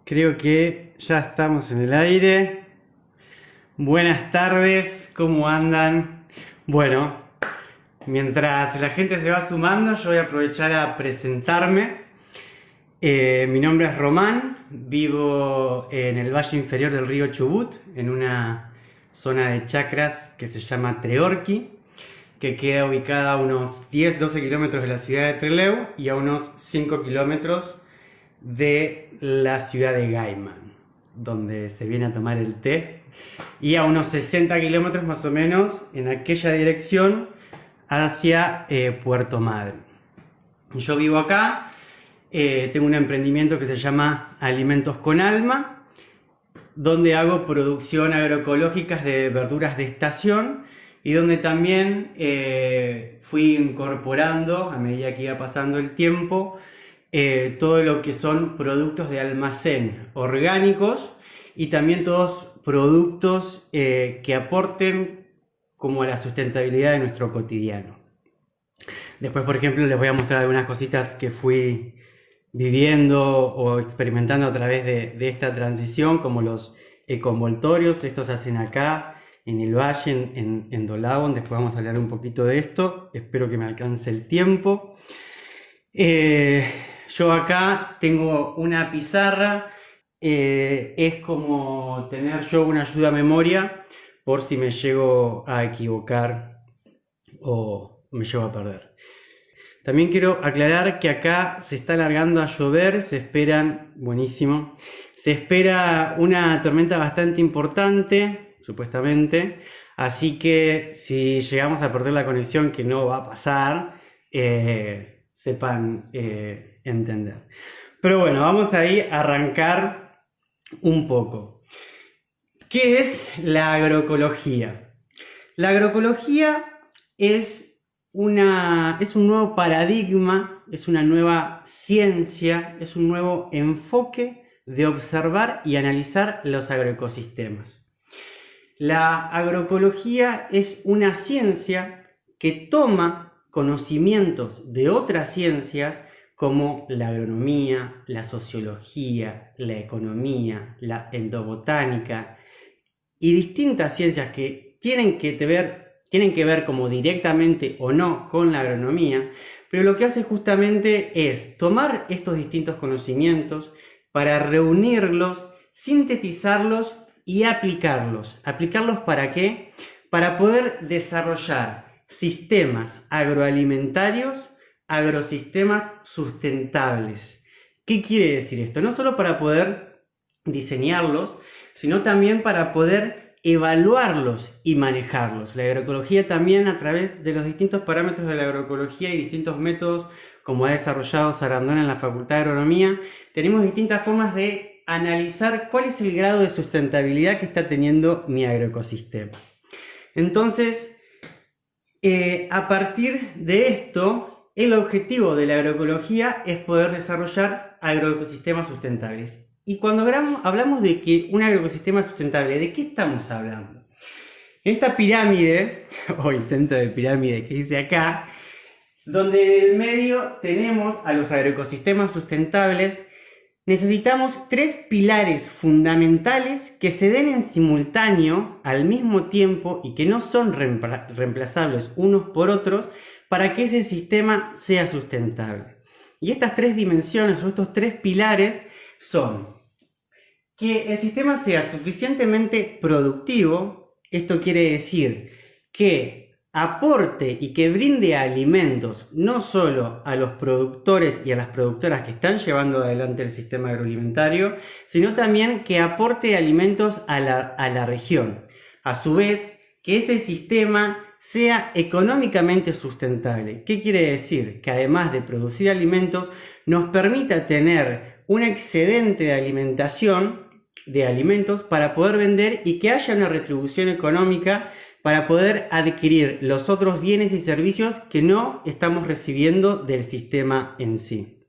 Creo que ya estamos en el aire. Buenas tardes, ¿cómo andan? Bueno, mientras la gente se va sumando, yo voy a aprovechar a presentarme. Mi nombre es Román, vivo en el valle inferior del río Chubut, en una zona de chacras que se llama Treorqui, que queda ubicada a unos 10-12 kilómetros de la ciudad de Trelew y a unos 5 kilómetros de la ciudad de Gaiman, donde se viene a tomar el té, y a unos 60 kilómetros más o menos en aquella dirección hacia Puerto Madryn. Yo vivo acá, tengo un emprendimiento que se llama Alimentos con Alma, donde hago producción agroecológica de verduras de estación y donde también fui incorporando, a medida que iba pasando el tiempo, todo lo que son productos de almacén orgánicos y también todos productos que aporten como a la sustentabilidad de nuestro cotidiano. Después, por ejemplo, les voy a mostrar algunas cositas que fui viviendo o experimentando a través de esta transición, como los ecoenvoltorios. Estos se hacen acá en el valle, en Dolabón. Después vamos a hablar un poquito de esto. Espero que me alcance el tiempo. Yo acá tengo una pizarra, es como tener yo una ayuda a memoria por si me llego a equivocar o me llego a perder. También quiero aclarar que acá se está alargando a llover, se espera una tormenta bastante importante, supuestamente, así que si llegamos a perder la conexión, que no va a pasar, sepan entender. Pero bueno, vamos ahí a arrancar un poco. ¿Qué es la agroecología? La agroecología es un nuevo paradigma, es una nueva ciencia, es un nuevo enfoque de observar y analizar los agroecosistemas. La agroecología es una ciencia que toma conocimientos de otras ciencias como la agronomía, la sociología, la economía, la endobotánica y distintas ciencias que tienen que ver como directamente o no con la agronomía, pero lo que hace justamente es tomar estos distintos conocimientos para reunirlos, sintetizarlos y aplicarlos. ¿Aplicarlos para qué? Para poder desarrollar sistemas agroalimentarios, agrosistemas sustentables. ¿Qué quiere decir esto? No solo para poder diseñarlos, sino también para poder evaluarlos y manejarlos. La agroecología también, a través de los distintos parámetros de la agroecología y distintos métodos, como ha desarrollado Sarandona en la Facultad de Agronomía, tenemos distintas formas de analizar cuál es el grado de sustentabilidad que está teniendo mi agroecosistema. Entonces, a partir de esto, el objetivo de la agroecología es poder desarrollar agroecosistemas sustentables. Y cuando hablamos de que un agroecosistema sustentable, ¿de qué estamos hablando? En esta pirámide, o intento de pirámide que dice acá, donde en el medio tenemos a los agroecosistemas sustentables, necesitamos tres pilares fundamentales que se den en simultáneo al mismo tiempo y que no son reemplazables unos por otros para que ese sistema sea sustentable. Y estas tres dimensiones o estos tres pilares son que el sistema sea suficientemente productivo. Esto quiere decir que aporte y que brinde alimentos no solo a los productores y a las productoras que están llevando adelante el sistema agroalimentario, sino también que aporte alimentos a la región. A su vez, que ese sistema sea económicamente sustentable. ¿Qué quiere decir? Que además de producir alimentos, nos permita tener un excedente de alimentación, de alimentos, para poder vender y que haya una retribución económica para poder adquirir los otros bienes y servicios que no estamos recibiendo del sistema en sí.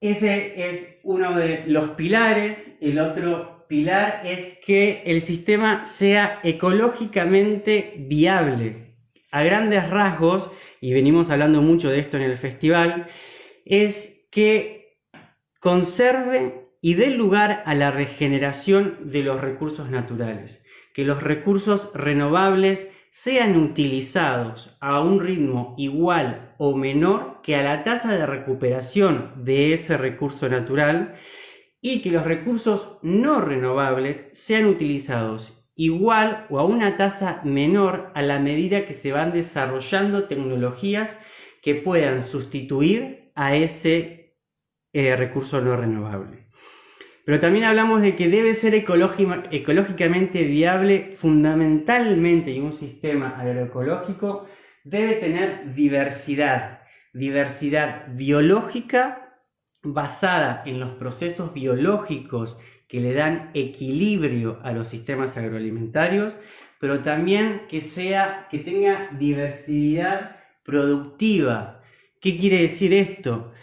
Ese es uno de los pilares. El otro pilar es que el sistema sea ecológicamente viable. A grandes rasgos, y venimos hablando mucho de esto en el festival, es que conserve y dé lugar a la regeneración de los recursos naturales, que los recursos renovables sean utilizados a un ritmo igual o menor que a la tasa de recuperación de ese recurso natural, y que los recursos no renovables sean utilizados igual o a una tasa menor a la medida que se van desarrollando tecnologías que puedan sustituir a ese recurso no renovable. Pero también hablamos de que debe ser ecológicamente viable fundamentalmente, y un sistema agroecológico debe tener diversidad biológica basada en los procesos biológicos que le dan equilibrio a los sistemas agroalimentarios, pero también que tenga diversidad productiva. ¿Qué quiere decir esto?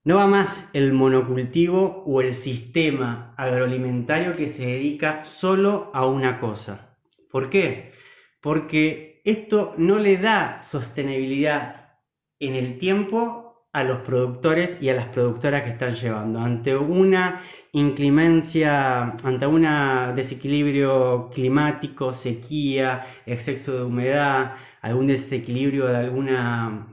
No va más el monocultivo o el sistema agroalimentario que se dedica solo a una cosa. ¿Por qué? Porque esto no le da sostenibilidad en el tiempo a los productores y a las productoras que están llevando. Ante una inclemencia, ante un desequilibrio climático, sequía, exceso de humedad, algún desequilibrio de alguna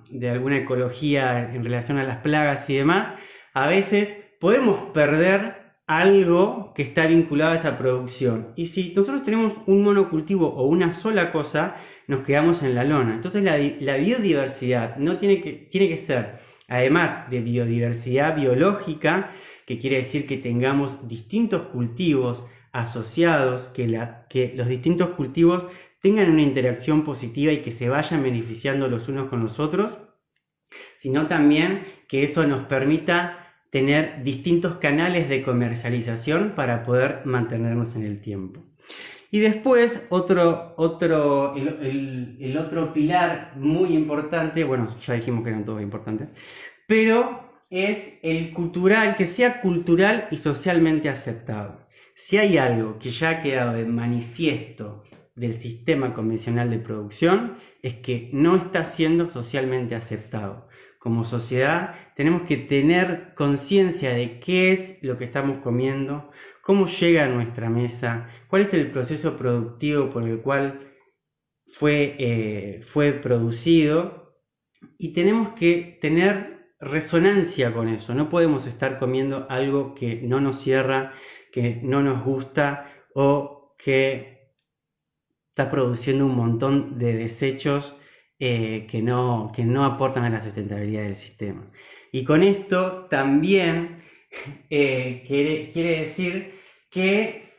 ecología en relación a las plagas y demás, a veces podemos perder algo que está vinculado a esa producción. Y si nosotros tenemos un monocultivo o una sola cosa, nos quedamos en la lona. Entonces la biodiversidad tiene que ser, además de biodiversidad biológica, que quiere decir que tengamos distintos cultivos asociados, que los distintos cultivos tengan una interacción positiva y que se vayan beneficiando los unos con los otros, sino también que eso nos permita tener distintos canales de comercialización para poder mantenernos en el tiempo. Y después el otro pilar muy importante, bueno, ya dijimos que eran todos importantes, pero es el cultural, que sea cultural y socialmente aceptado. Si hay algo que ya ha quedado de manifiesto del sistema convencional de producción, es que no está siendo socialmente aceptado. Como sociedad tenemos que tener conciencia de qué es lo que estamos comiendo, cómo llega a nuestra mesa, cuál es el proceso productivo por el cual fue producido, y tenemos que tener resonancia con eso. No podemos estar comiendo algo que no nos cierra, que no nos gusta o que está produciendo un montón de desechos que no aportan a la sustentabilidad del sistema. Y con esto también quiere decir que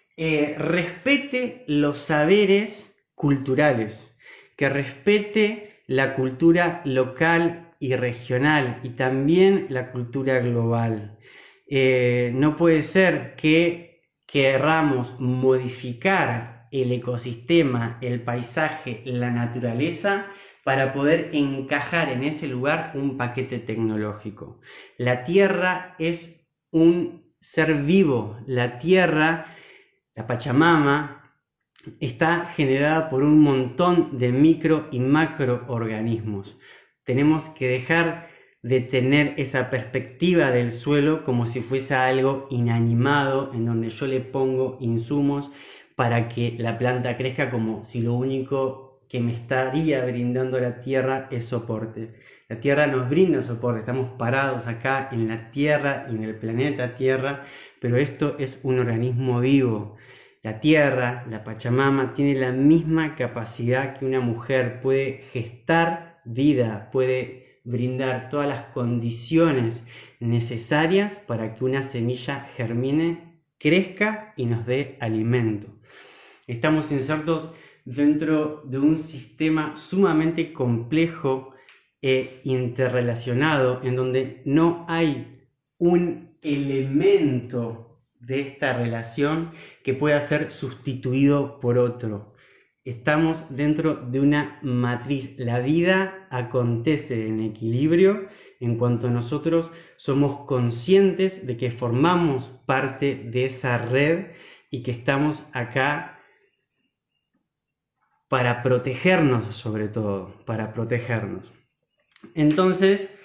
respete los saberes culturales, que respete la cultura local y regional y también la cultura global. No puede ser que querramos modificar el ecosistema, el paisaje, la naturaleza para poder encajar en ese lugar un paquete tecnológico. La Tierra es un ser vivo. La Tierra, la Pachamama, está generada por un montón de micro y macroorganismos. Tenemos que dejar de tener esa perspectiva del suelo como si fuese algo inanimado en donde yo le pongo insumos para que la planta crezca, como si lo único que me estaría brindando la Tierra es soporte. La Tierra nos brinda soporte, estamos parados acá en la Tierra y en el planeta Tierra, pero esto es un organismo vivo. La Tierra, la Pachamama, tiene la misma capacidad que una mujer, puede gestar vida, puede brindar todas las condiciones necesarias para que una semilla germine, crezca y nos dé alimento. Estamos insertos dentro de un sistema sumamente complejo e interrelacionado, en donde no hay un elemento de esta relación que pueda ser sustituido por otro. Estamos dentro de una matriz. La vida acontece en equilibrio en cuanto nosotros somos conscientes de que formamos parte de esa red y que estamos acá para protegernos, sobre todo, para protegernos. Entonces,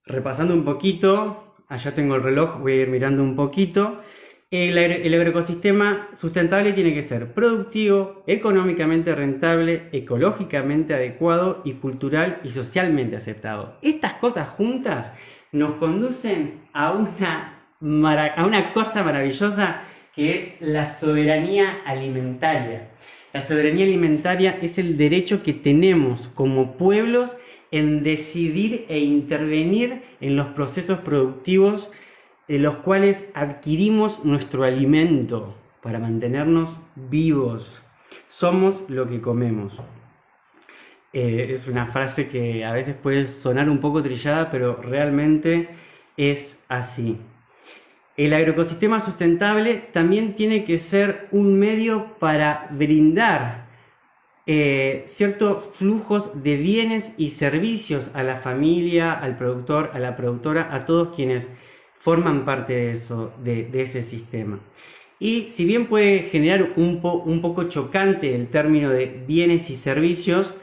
repasando un poquito, allá tengo el reloj, voy a ir mirando un poquito. El agroecosistema sustentable tiene que ser productivo, económicamente rentable, ecológicamente adecuado y cultural y socialmente aceptado. Estas cosas juntas nos conducen a una cosa maravillosa que es la soberanía alimentaria. La soberanía alimentaria es el derecho que tenemos como pueblos en decidir e intervenir en los procesos productivos de los cuales adquirimos nuestro alimento para mantenernos vivos. Somos lo que comemos. Es una frase que a veces puede sonar un poco trillada, pero realmente es así. El agroecosistema sustentable también tiene que ser un medio para brindar ciertos flujos de bienes y servicios a la familia, al productor, a la productora, a todos quienes forman parte de eso, de ese sistema. Y si bien puede generar un poco chocante el término de bienes y servicios,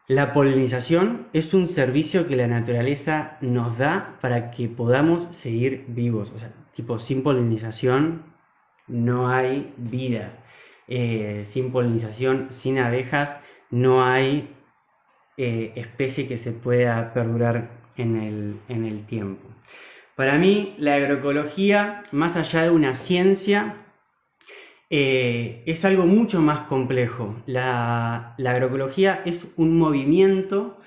la polinización es un servicio que la naturaleza nos da para que podamos seguir vivos. O sea, tipo, sin polinización no hay vida. Sin polinización, sin abejas, no hay especie que se pueda perdurar en el tiempo. Para mí, la agroecología, más allá de una ciencia, es algo mucho más complejo. La agroecología es un movimiento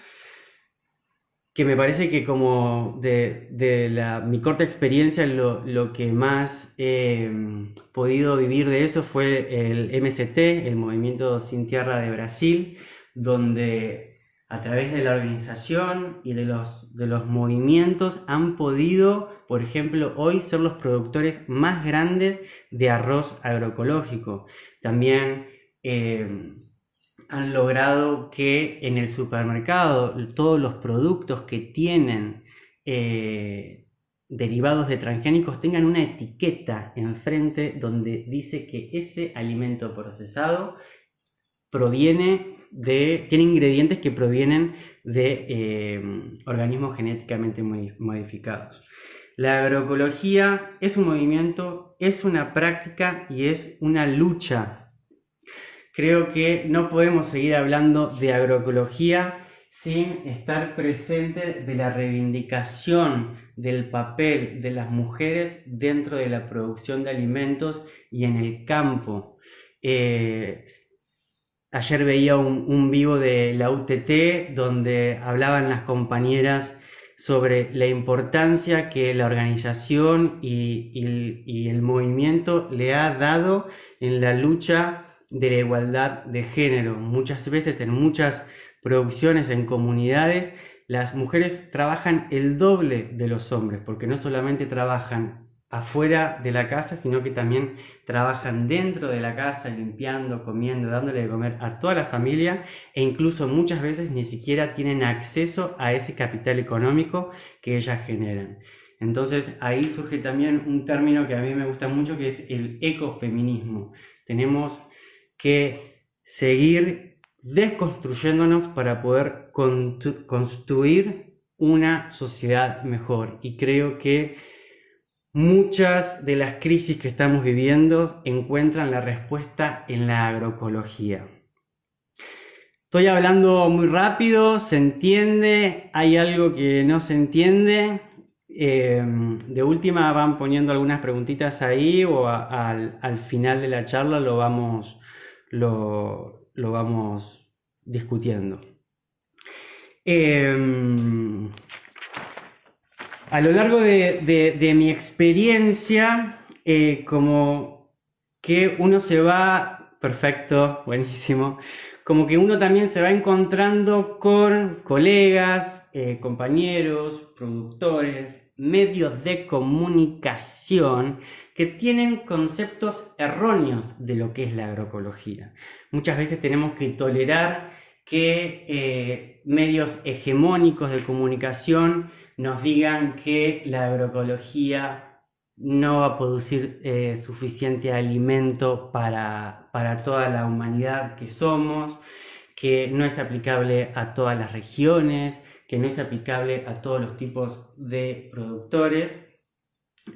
que me parece que, como de mi corta experiencia, lo que más he podido vivir de eso fue el MST, el Movimiento Sin Tierra de Brasil, donde a través de la organización y de los movimientos han podido, por ejemplo, hoy ser los productores más grandes de arroz agroecológico. También han logrado que en el supermercado todos los productos que tienen derivados de transgénicos tengan una etiqueta enfrente donde dice que ese alimento procesado tiene ingredientes que provienen de organismos genéticamente modificados. La agroecología es un movimiento, es una práctica y es una lucha. Creo que no podemos seguir hablando de agroecología sin estar presente de la reivindicación del papel de las mujeres dentro de la producción de alimentos y en el campo. Ayer veía un vivo de la UTT donde hablaban las compañeras sobre la importancia que la organización y el movimiento le ha dado en la lucha de la igualdad de género. Muchas veces en muchas producciones, en comunidades, las mujeres trabajan el doble de los hombres, porque no solamente trabajan afuera de la casa, sino que también trabajan dentro de la casa, limpiando, comiendo, dándole de comer a toda la familia, e incluso muchas veces ni siquiera tienen acceso a ese capital económico que ellas generan. Entonces ahí surge también un término que a mí me gusta mucho, que es el ecofeminismo. Tenemos que seguir desconstruyéndonos para poder construir una sociedad mejor, y creo que muchas de las crisis que estamos viviendo encuentran la respuesta en la agroecología. Estoy hablando muy rápido, ¿se entiende? ¿Hay algo que no se entiende? De última van poniendo algunas preguntitas ahí, o al final de la charla lo vamos discutiendo. A lo largo de mi experiencia, como que uno se va, perfecto, buenísimo, como que uno también se va encontrando con colegas, compañeros, productores, medios de comunicación que tienen conceptos erróneos de lo que es la agroecología. Muchas veces tenemos que tolerar que medios hegemónicos de comunicación nos digan que la agroecología no va a producir suficiente alimento para toda la humanidad que somos, que no es aplicable a todas las regiones, que no es aplicable a todos los tipos de productores.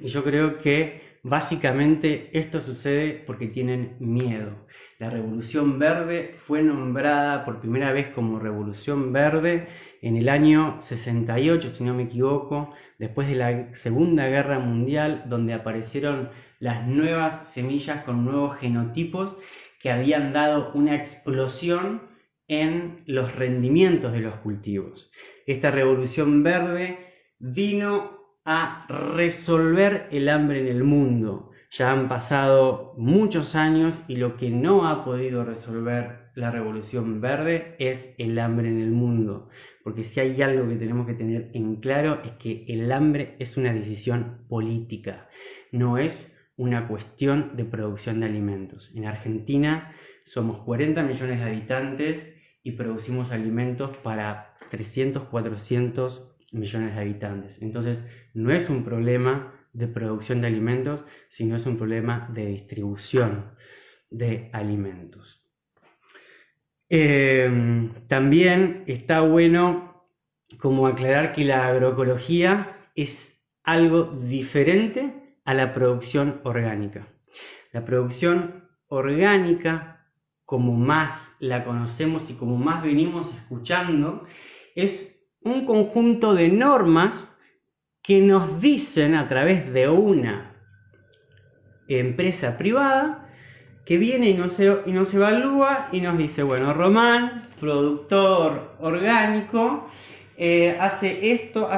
Y yo creo que básicamente esto sucede porque tienen miedo. La Revolución Verde fue nombrada por primera vez como Revolución Verde en el año 68, si no me equivoco, después de la Segunda Guerra Mundial, donde aparecieron las nuevas semillas con nuevos genotipos que habían dado una explosión en los rendimientos de los cultivos. Esta Revolución Verde vino a resolver el hambre en el mundo. Ya han pasado muchos años y lo que no ha podido resolver la Revolución Verde es el hambre en el mundo. Porque si hay algo que tenemos que tener en claro es que el hambre es una decisión política, no es una cuestión de producción de alimentos. En Argentina somos 40 millones de habitantes y producimos alimentos para 300, 400 millones de habitantes. Entonces no es un problema de producción de alimentos, sino es un problema de distribución de alimentos. También está bueno como aclarar que la agroecología es algo diferente a la producción orgánica. La producción orgánica, como más la conocemos y como más venimos escuchando, es un conjunto de normas que nos dicen a través de una empresa privada que viene y nos evalúa y nos dice, bueno, Román, productor orgánico, hace esto,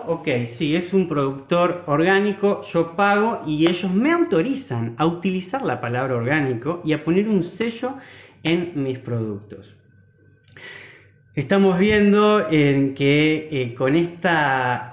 ok, sí, es un productor orgánico, yo pago y ellos me autorizan a utilizar la palabra orgánico y a poner un sello en mis productos. Estamos viendo en que con esta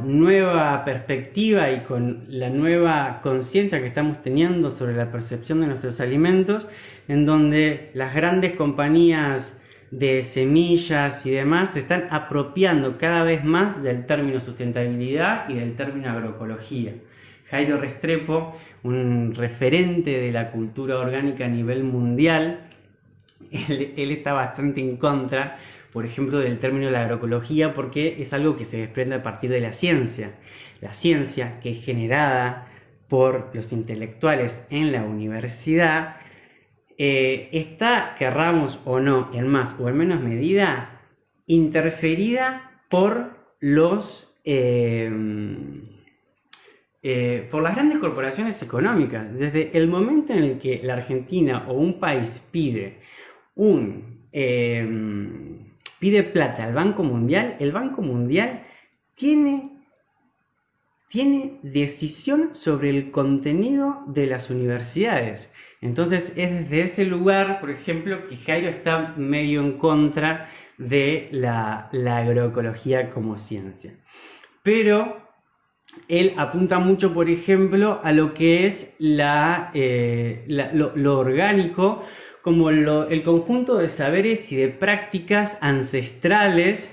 nueva perspectiva y con la nueva conciencia que estamos teniendo sobre la percepción de nuestros alimentos, en donde las grandes compañías de semillas y demás se están apropiando cada vez más del término sustentabilidad y del término agroecología. Jairo Restrepo, un referente de la cultura orgánica a nivel mundial, él está bastante en contra, por ejemplo, del término de la agroecología, porque es algo que se desprende a partir de la ciencia. La ciencia, que es generada por los intelectuales en la universidad, está, querramos o no, en más o en menos medida, interferida por por las grandes corporaciones económicas. Desde el momento en el que la Argentina o un país pide plata al Banco Mundial, el Banco Mundial tiene decisión sobre el contenido de las universidades. Entonces es desde ese lugar, por ejemplo, que Jairo está medio en contra de la agroecología como ciencia. Pero él apunta mucho, por ejemplo, a lo que es lo orgánico, como el conjunto de saberes y de prácticas ancestrales.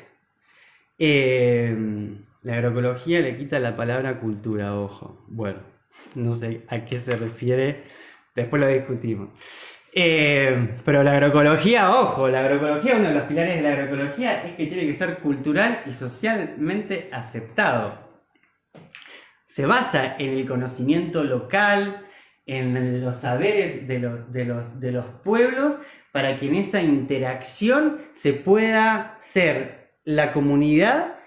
La agroecología le quita la palabra cultura, ojo. Bueno, no sé a qué se refiere, después lo discutimos. Pero la agroecología, ojo, uno de los pilares de la agroecología es que tiene que ser cultural y socialmente aceptado. Se basa en el conocimiento local, en los saberes de los pueblos, para que en esa interacción se pueda ser la comunidad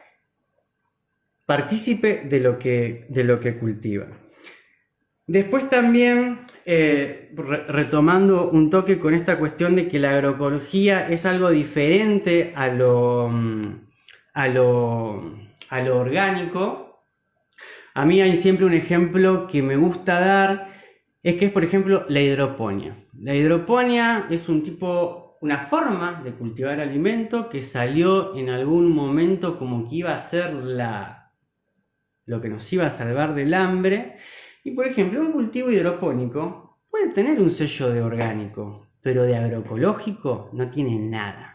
partícipe de lo que cultiva. Después también, retomando un toque con esta cuestión de que la agroecología es algo diferente a lo orgánico, a mí hay siempre un ejemplo que me gusta dar, es que es, por ejemplo, la hidroponía. La hidroponía es una forma de cultivar alimento que salió en algún momento como que iba a ser lo que nos iba a salvar del hambre. Y, por ejemplo, un cultivo hidropónico puede tener un sello de orgánico, pero de agroecológico no tiene nada.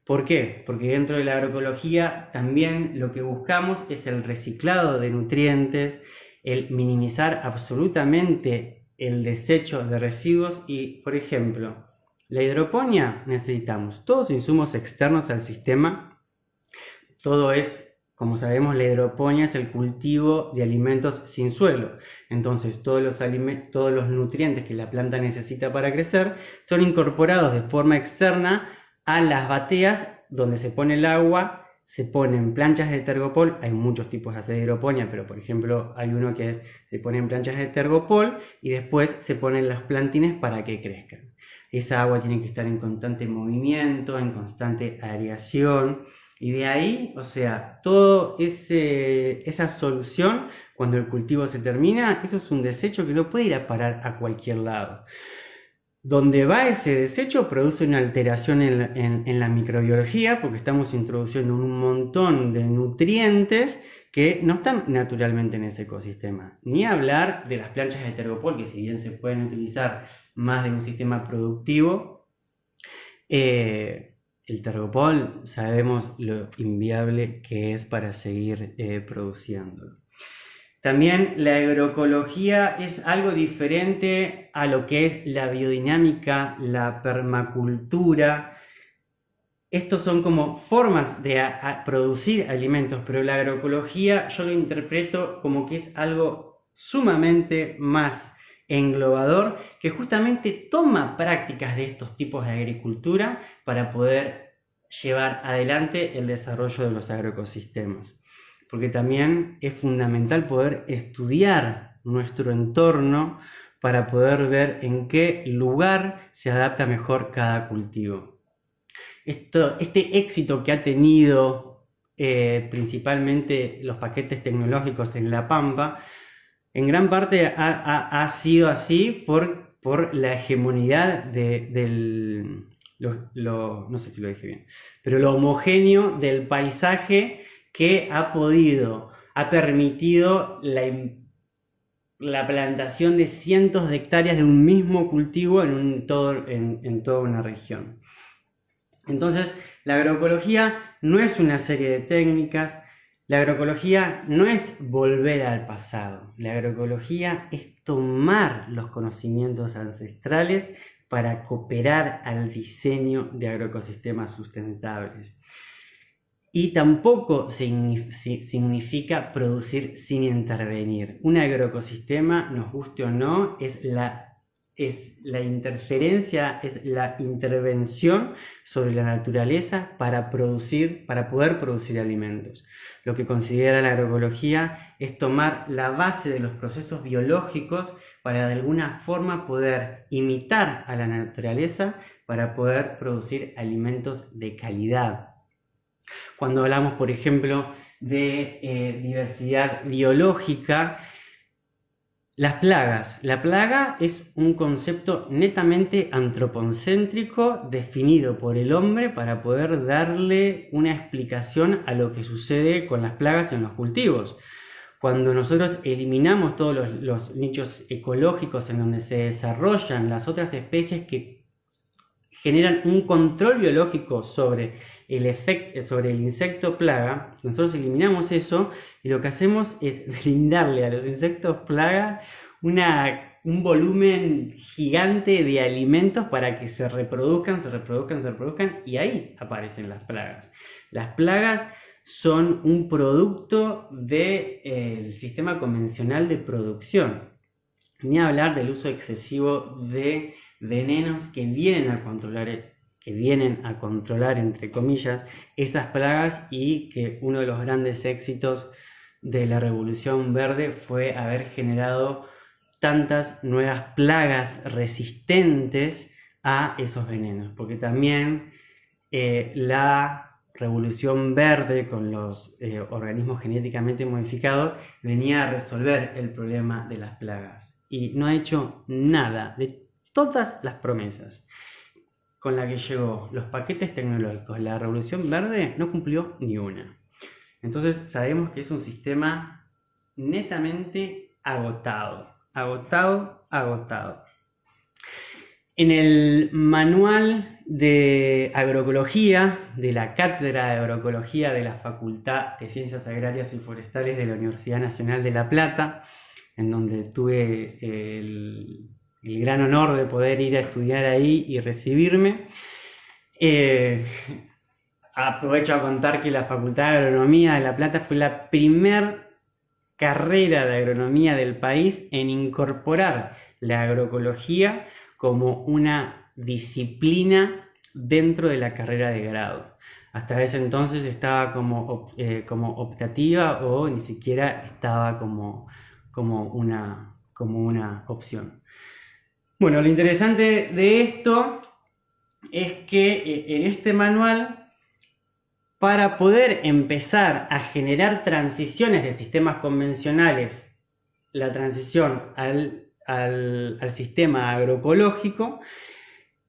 ¿Por qué? Porque dentro de la agroecología también lo que buscamos es el reciclado de nutrientes, el minimizar absolutamente el desecho de residuos y, por ejemplo, La hidroponía necesitamos todos insumos externos al sistema. Todo es, como sabemos, la hidroponía es el cultivo de alimentos sin suelo. Entonces todos los nutrientes que la planta necesita para crecer son incorporados de forma externa a las bateas donde se pone el agua. Se ponen planchas de tergopol, hay muchos tipos de hidroponía, pero por ejemplo hay uno que es, se ponen planchas de tergopol y después se ponen los plantines para que crezcan. Esa agua tiene que estar en constante movimiento, en constante aireación, y de ahí, o sea, toda esa solución, cuando el cultivo se termina, eso es un desecho que no puede ir a parar a cualquier lado. Donde va ese desecho produce una alteración en la microbiología, porque estamos introduciendo un montón de nutrientes que no están naturalmente en ese ecosistema. Ni hablar de las planchas de tergopol, que si bien se pueden utilizar más de un sistema productivo, el tergopol sabemos lo inviable que es para seguir produciéndolo. También la agroecología es algo diferente a lo que es la biodinámica, la permacultura. Estos son como formas de producir alimentos, pero la agroecología yo lo interpreto como que es algo sumamente más englobador, que justamente toma prácticas de estos tipos de agricultura para poder llevar adelante el desarrollo de los agroecosistemas. Porque también es fundamental poder estudiar nuestro entorno para poder ver en qué lugar se adapta mejor cada cultivo. Este éxito que ha tenido principalmente los paquetes tecnológicos en La Pampa, en gran parte ha sido así por la hegemonía no sé si lo dije bien, pero lo homogéneo del paisaje que ha permitido la plantación de cientos de hectáreas de un mismo cultivo en toda una región. Entonces, la agroecología no es una serie de técnicas, la agroecología no es volver al pasado, la agroecología es tomar los conocimientos ancestrales para cooperar al diseño de agroecosistemas sustentables. Y tampoco significa producir sin intervenir. Un agroecosistema, nos guste o no, es la interferencia, es la intervención sobre la naturaleza para poder producir alimentos. Lo que considera la agroecología es tomar la base de los procesos biológicos para de alguna forma poder imitar a la naturaleza para poder producir alimentos de calidad. Cuando hablamos, por ejemplo, de diversidad biológica, la plaga es un concepto netamente antropocéntrico definido por el hombre para poder darle una explicación a lo que sucede con las plagas en los cultivos. Cuando nosotros eliminamos todos los nichos ecológicos en donde se desarrollan las otras especies que generan un control biológico sobre el insecto plaga, nosotros eliminamos eso y lo que hacemos es brindarle a los insectos plaga un volumen gigante de alimentos para que se reproduzcan y ahí aparecen las plagas. Las plagas son un producto del sistema convencional de producción. Ni hablar del uso excesivo de venenos que vienen a controlar, entre comillas, esas plagas, y que uno de los grandes éxitos de la Revolución Verde fue haber generado tantas nuevas plagas resistentes a esos venenos, porque también la Revolución Verde con los organismos genéticamente modificados venía a resolver el problema de las plagas y no ha hecho nada de todas las promesas con las que llegó los paquetes tecnológicos. La Revolución Verde no cumplió ni una. Entonces sabemos que es un sistema netamente agotado. En el manual de agroecología de la Cátedra de Agroecología de la Facultad de Ciencias Agrarias y Forestales de la Universidad Nacional de La Plata, en donde tuve el el gran honor de poder ir a estudiar ahí y recibirme. Aprovecho a contar que la Facultad de Agronomía de La Plata fue la primer carrera de agronomía del país en incorporar la agroecología como una disciplina dentro de la carrera de grado. Hasta ese entonces estaba como optativa o ni siquiera estaba como una opción. Bueno, lo interesante de esto es que en este manual, para poder empezar a generar transiciones de sistemas convencionales, la transición al sistema agroecológico,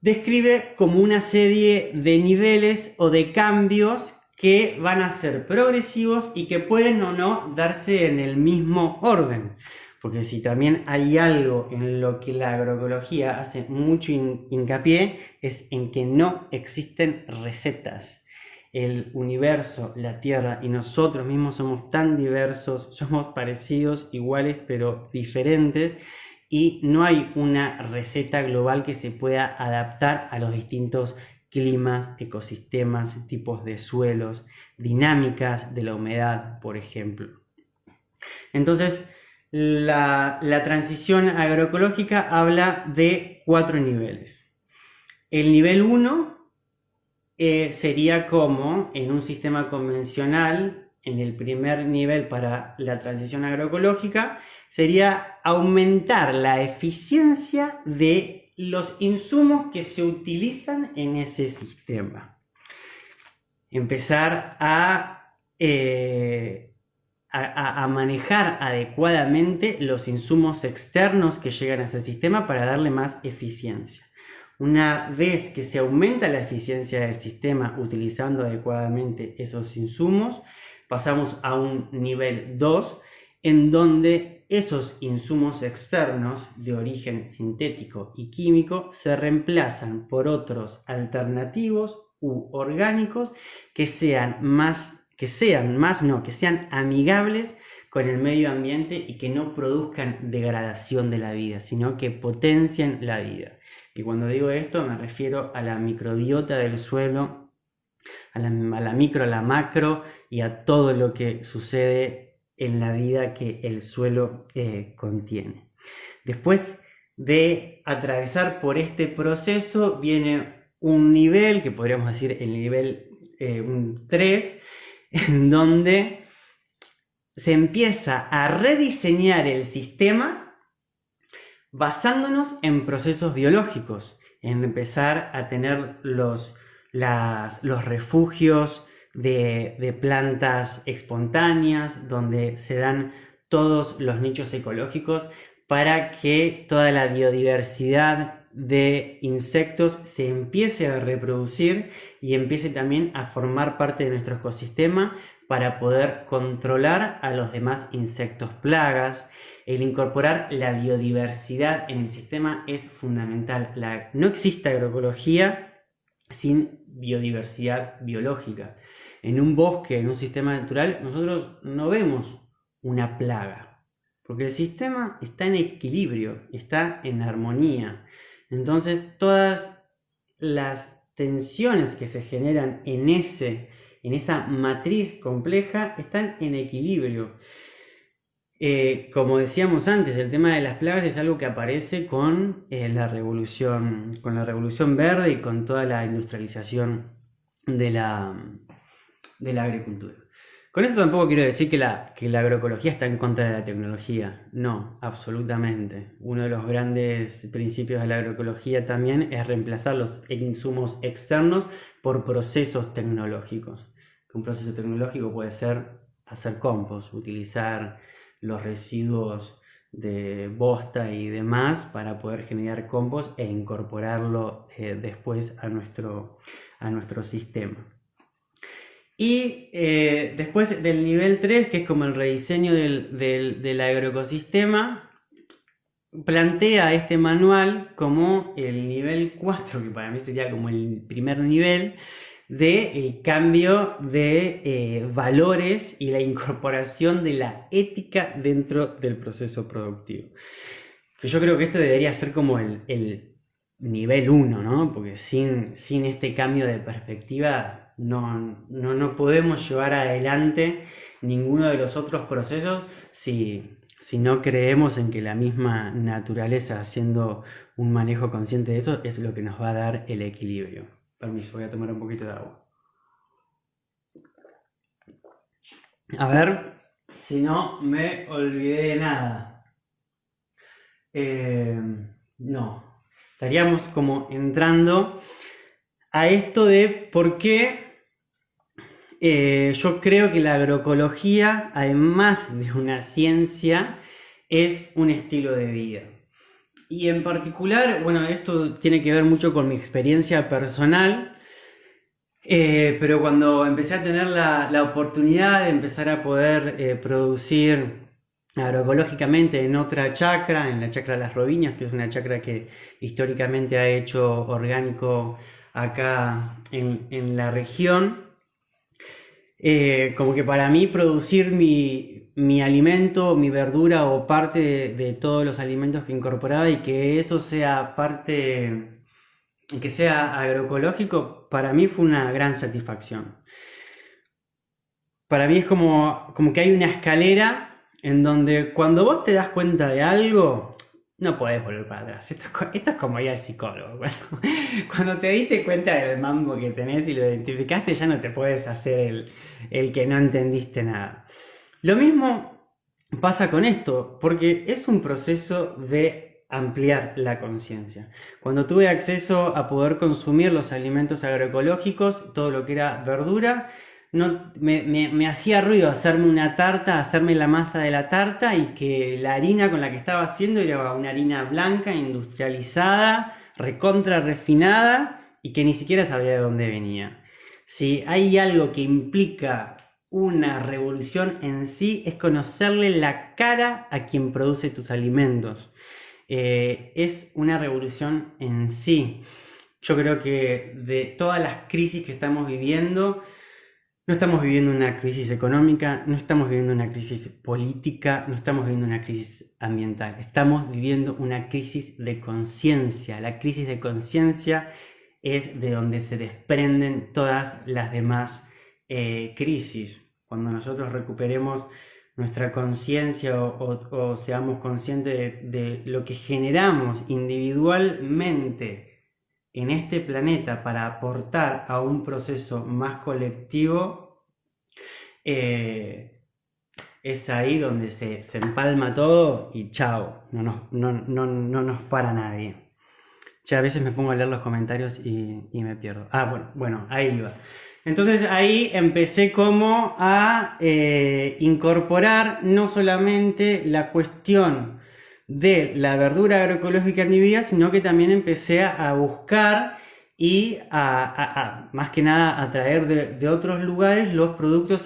describe como una serie de niveles o de cambios que van a ser progresivos y que pueden o no darse en el mismo orden. Porque si también hay algo en lo que la agroecología hace mucho hincapié, es en que no existen recetas. El universo, la Tierra y nosotros mismos somos tan diversos, somos parecidos, iguales, pero diferentes, y no hay una receta global que se pueda adaptar a los distintos climas, ecosistemas, tipos de suelos, dinámicas de la humedad, por ejemplo. Entonces, la transición agroecológica habla de 4 niveles. El nivel 1 sería como en un sistema convencional, en el primer nivel para la transición agroecológica, sería aumentar la eficiencia de los insumos que se utilizan en ese sistema. Empezar a manejar adecuadamente los insumos externos que llegan a ese sistema para darle más eficiencia. Una vez que se aumenta la eficiencia del sistema utilizando adecuadamente esos insumos, pasamos a un nivel 2, en donde esos insumos externos de origen sintético y químico se reemplazan por otros alternativos u orgánicos que sean amigables con el medio ambiente y que no produzcan degradación de la vida, sino que potencien la vida. Y cuando digo esto me refiero a la microbiota del suelo, a la micro, a la macro y a todo lo que sucede en la vida que el suelo contiene. Después de atravesar por este proceso viene un nivel, que podríamos decir el nivel 3, en donde se empieza a rediseñar el sistema basándonos en procesos biológicos, en empezar a tener los refugios de plantas espontáneas, donde se dan todos los nichos ecológicos para que toda la biodiversidad de insectos se empiece a reproducir y empiece también a formar parte de nuestro ecosistema para poder controlar a los demás insectos plagas. El incorporar la biodiversidad en el sistema es fundamental. No existe agroecología sin biodiversidad biológica. En un bosque, en un sistema natural, nosotros no vemos una plaga, porque el sistema está en equilibrio, está en armonía. Entonces, todas las tensiones que se generan en esa matriz compleja están en equilibrio. Como decíamos antes, el tema de las plagas es algo que aparece con la revolución verde y con toda la industrialización de la agricultura. Con esto tampoco quiero decir que la agroecología está en contra de la tecnología. No, absolutamente. Uno de los grandes principios de la agroecología también es reemplazar los insumos externos por procesos tecnológicos. Un proceso tecnológico puede ser hacer compost, utilizar los residuos de bosta y demás para poder generar compost e incorporarlo después a nuestro sistema. Y después del nivel 3, que es como el rediseño del agroecosistema, plantea este manual como el nivel 4, que para mí sería como el primer nivel, del cambio de valores y la incorporación de la ética dentro del proceso productivo. que yo creo que este debería ser como el nivel uno, ¿no? Porque sin este cambio de perspectiva no podemos llevar adelante ninguno de los otros procesos si no creemos en que la misma naturaleza, haciendo un manejo consciente de eso, es lo que nos va a dar el equilibrio. Permiso, voy a tomar un poquito de agua. A ver si no me olvidé de nada. No, estaríamos como entrando a esto de por qué yo creo que la agroecología, además de una ciencia, es un estilo de vida. Y en particular, bueno, esto tiene que ver mucho con mi experiencia personal, pero cuando empecé a tener la oportunidad de empezar a poder producir agroecológicamente en otra chacra, en la chacra de las Roviñas, que es una chacra que históricamente ha hecho orgánico acá en la región, como que para mí producir mi alimento, mi verdura o parte de todos los alimentos que incorporaba y que eso sea parte, que sea agroecológico, para mí fue una gran satisfacción. Para mí es como que hay una escalera en donde cuando vos te das cuenta de algo, no podés volver para atrás. Esto es como ir al psicólogo. Cuando te diste cuenta del mambo que tenés y lo identificaste, ya no te puedes hacer el que no entendiste nada. Lo mismo pasa con esto, porque es un proceso de ampliar la conciencia. Cuando tuve acceso a poder consumir los alimentos agroecológicos, todo lo que era verdura, no, me hacía ruido hacerme una tarta, hacerme la masa de la tarta y que la harina con la que estaba haciendo era una harina blanca, industrializada, recontra refinada y que ni siquiera sabía de dónde venía. Si hay algo que implica una revolución en sí, es conocerle la cara a quien produce tus alimentos. Es una revolución en sí. Yo creo que de todas las crisis que estamos viviendo, no estamos viviendo una crisis económica, no estamos viviendo una crisis política, no estamos viviendo una crisis ambiental. Estamos viviendo una crisis de conciencia. La crisis de conciencia es de donde se desprenden todas las demás crisis. Cuando nosotros recuperemos nuestra conciencia o seamos conscientes de lo que generamos individualmente en este planeta para aportar a un proceso más colectivo, es ahí donde se empalma todo y chao, no nos para nadie. Ya a veces me pongo a leer los comentarios y me pierdo. Bueno, ahí va. Entonces ahí empecé como a incorporar no solamente la cuestión de la verdura agroecológica en mi vida, sino que también empecé a buscar y más que nada a traer de otros lugares los productos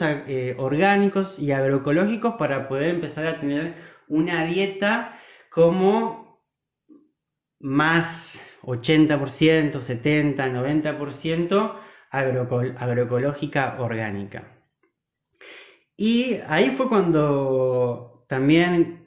orgánicos y agroecológicos para poder empezar a tener una dieta como más 80%, 70%, 90% agroecológica orgánica. Y ahí fue cuando también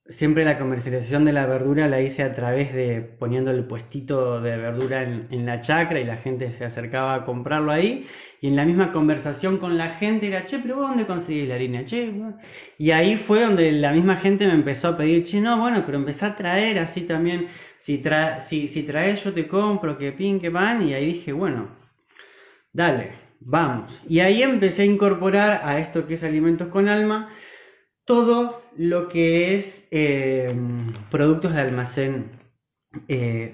siempre la comercialización de la verdura la hice a través de poniendo el puestito de verdura en la chacra y la gente se acercaba a comprarlo ahí. Y en la misma conversación con la gente era, che, pero ¿vos dónde conseguís la harina? Che, bueno. Y ahí fue donde la misma gente me empezó a pedir, che, no, bueno, pero empezá a traer así también. Si traes yo te compro, que pin, que pan. Y ahí dije, bueno, dale, vamos. Y ahí empecé a incorporar a esto que es Alimentos con Alma todo lo que es productos de almacén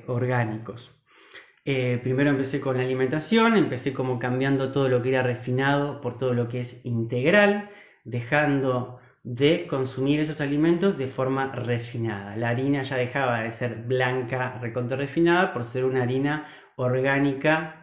orgánicos. Primero empecé con la alimentación, empecé como cambiando todo lo que era refinado por todo lo que es integral, dejando de consumir esos alimentos de forma refinada. La harina ya dejaba de ser blanca, recontra refinada, por ser una harina orgánica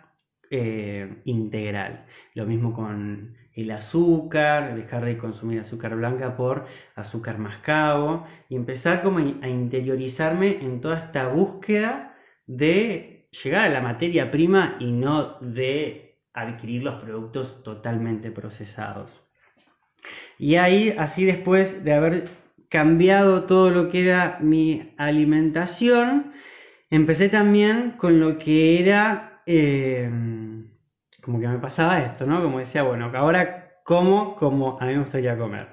integral. Lo mismo con el azúcar, dejar de consumir azúcar blanca por azúcar mascabo y empezar como a interiorizarme en toda esta búsqueda de llegar a la materia prima y no de adquirir los productos totalmente procesados. Y ahí, así después de haber cambiado todo lo que era mi alimentación, empecé también con lo que era, como que me pasaba esto, ¿no? Como decía, bueno, ahora como a mí me gustaría comer.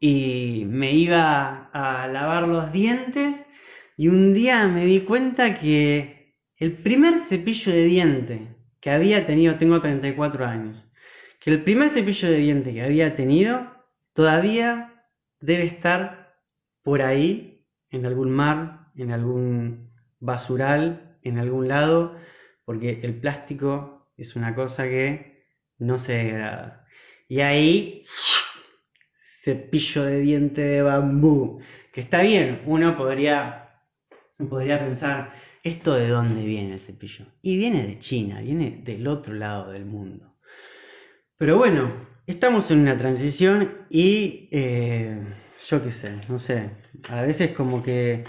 Y me iba a lavar los dientes y un día me di cuenta que el primer cepillo de diente que había tenido, tengo 34 años, que el primer cepillo de diente que había tenido todavía debe estar por ahí, en algún mar, en algún basural, en algún lado, porque el plástico es una cosa que no se degrada. Y ahí, cepillo de diente de bambú, que está bien, uno podría pensar, ¿esto de dónde viene el cepillo? Y viene de China, viene del otro lado del mundo. Pero bueno, estamos en una transición y yo qué sé, no sé, a veces como que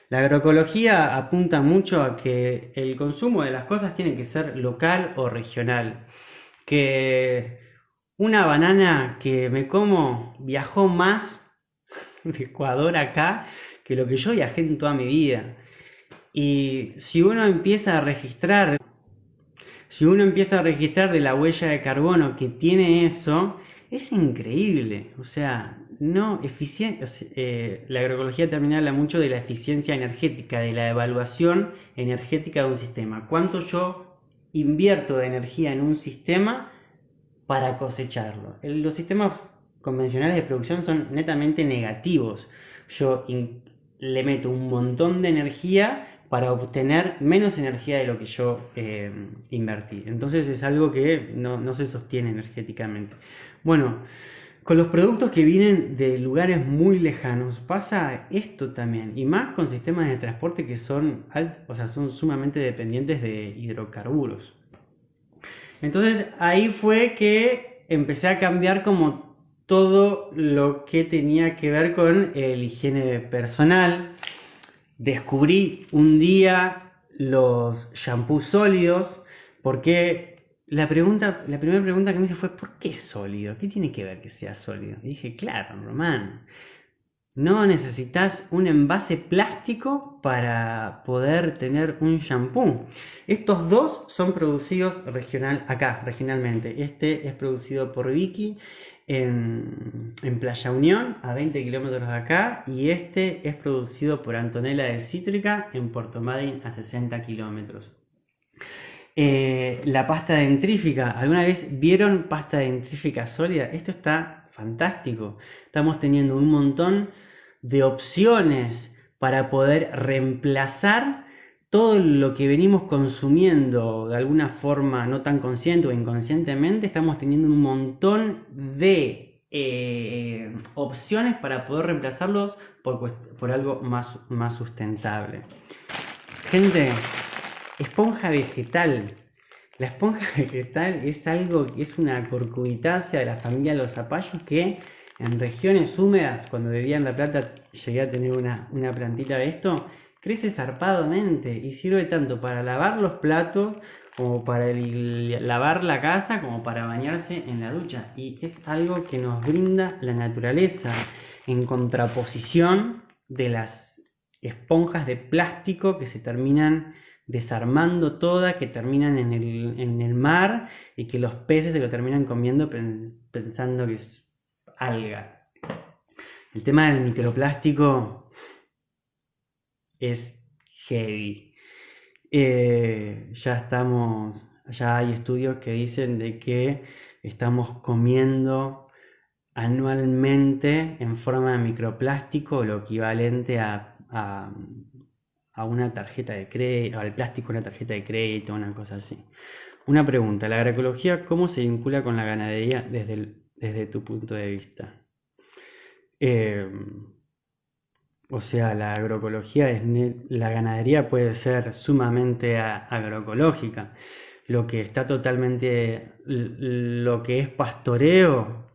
la agroecología apunta mucho a que el consumo de las cosas tiene que ser local o regional. Que una banana que me como viajó más de Ecuador acá que lo que yo viajé en toda mi vida. Y si uno empieza a registrar de la huella de carbono que tiene eso, es increíble. O sea, no la agroecología también habla mucho de la eficiencia energética, de la evaluación energética de un sistema. ¿Cuánto yo invierto de energía en un sistema para cosecharlo? Los sistemas convencionales de producción son netamente negativos. Yo le meto un montón de energía para obtener menos energía de lo que yo invertí. Entonces es algo que no se sostiene energéticamente. Bueno, con los productos que vienen de lugares muy lejanos pasa esto también, y más con sistemas de transporte que son sumamente dependientes de hidrocarburos. Entonces ahí fue que empecé a cambiar como todo lo que tenía que ver con el higiene personal. Descubrí un día los shampoos sólidos, porque la primera pregunta que me hice fue ¿por qué sólido? ¿Qué tiene que ver que sea sólido? Y dije, claro, Román, no necesitas un envase plástico para poder tener un shampoo. Estos dos son producidos regionalmente. Este es producido por Vicky en Playa Unión, a 20 kilómetros de acá, y este es producido por Antonella de Cítrica en Puerto Madryn, a 60 kilómetros. La pasta dentrífica, ¿alguna vez vieron pasta dentrífica sólida? Esto está fantástico. Estamos teniendo un montón de opciones para poder reemplazar todo lo que venimos consumiendo de alguna forma no tan consciente o inconscientemente. Estamos teniendo un montón de opciones para poder reemplazarlos por algo más sustentable. Gente, esponja vegetal. La esponja vegetal es una curcubitácea de la familia de los zapallos que en regiones húmedas, cuando vivía en La Plata, llegué a tener una plantita de esto, crece zarpadamente y sirve tanto para lavar los platos, como para lavar la casa, como para bañarse en la ducha. Y es algo que nos brinda la naturaleza, en contraposición de las esponjas de plástico que se terminan desarmando todas, que terminan en el mar y que los peces se lo terminan comiendo pensando que es alga. El tema del microplástico es heavy. Ya hay estudios que dicen de que estamos comiendo anualmente en forma de microplástico lo equivalente a una tarjeta de crédito, al plástico una tarjeta de crédito, una cosa así. Una pregunta, ¿la agroecología cómo se vincula con la ganadería desde tu punto de vista? La agroecología la ganadería puede ser sumamente agroecológica. Lo que es pastoreo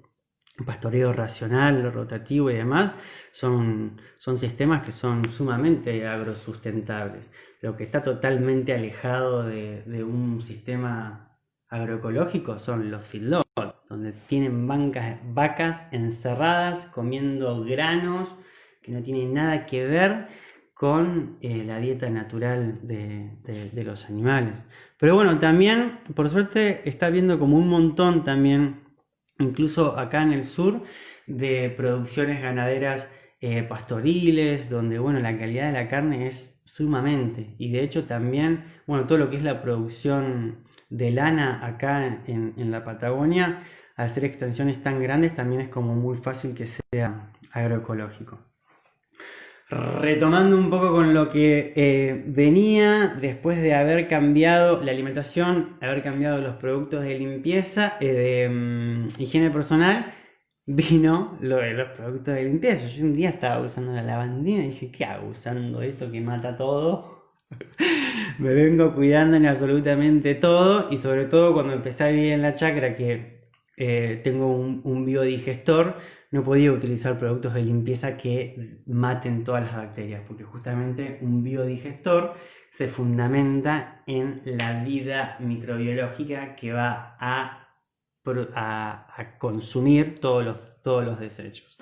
racional, rotativo y demás, son sistemas que son sumamente agrosustentables. Lo que está totalmente alejado de un sistema agroecológico son los feedlots, donde tienen vacas encerradas comiendo granos que no tiene nada que ver con la dieta natural de los animales. Pero bueno, también, por suerte, está habiendo como un montón también, incluso acá en el sur, de producciones ganaderas pastoriles, donde bueno, la calidad de la carne es sumamente. Y de hecho también, bueno, todo lo que es la producción de lana acá en la Patagonia, al ser extensiones tan grandes, también es como muy fácil que sea agroecológico. Retomando un poco con lo que venía, después de haber cambiado la alimentación, haber cambiado los productos de limpieza, de higiene personal, vino lo de los productos de limpieza. Yo un día estaba usando la lavandina y dije, ¿qué hago usando esto que mata todo? Me vengo cuidando en absolutamente todo, y sobre todo cuando empecé a vivir en la chacra, que tengo un biodigestor, no podía utilizar productos de limpieza que maten todas las bacterias, porque justamente un biodigestor se fundamenta en la vida microbiológica que va a consumir todos los desechos.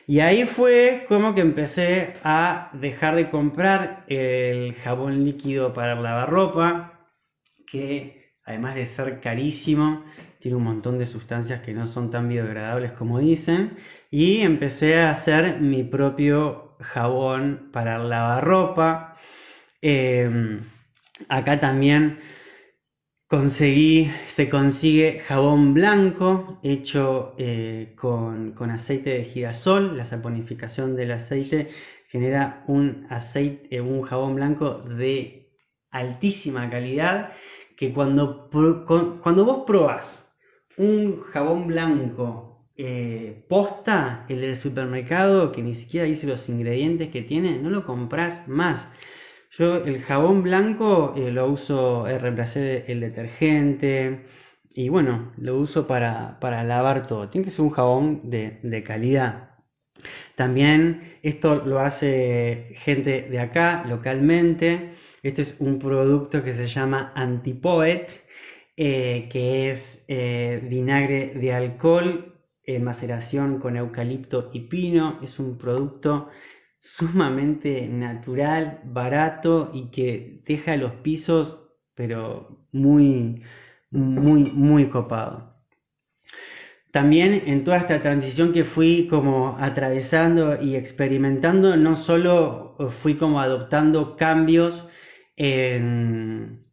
Y ahí fue como que empecé a dejar de comprar el jabón líquido para lavar ropa, que además de ser carísimo, tiene un montón de sustancias que no son tan biodegradables como dicen, y empecé a hacer mi propio jabón para lavar ropa. Acá también se consigue jabón blanco hecho con aceite de girasol. La saponificación del aceite genera un jabón blanco de altísima calidad, que cuando vos probás un jabón blanco posta, el del supermercado, que ni siquiera dice los ingredientes que tiene, no lo comprás más. Yo el jabón blanco lo uso, reemplacé el detergente y bueno, lo uso para lavar todo. Tiene que ser un jabón de calidad. También esto lo hace gente de acá, localmente. Este es un producto que se llama Antipoet, que es vinagre de alcohol en maceración con eucalipto y pino. Es un producto sumamente natural, barato y que deja los pisos, pero muy copado. También en toda esta transición que fui como atravesando y experimentando, no solo fui como adoptando cambios en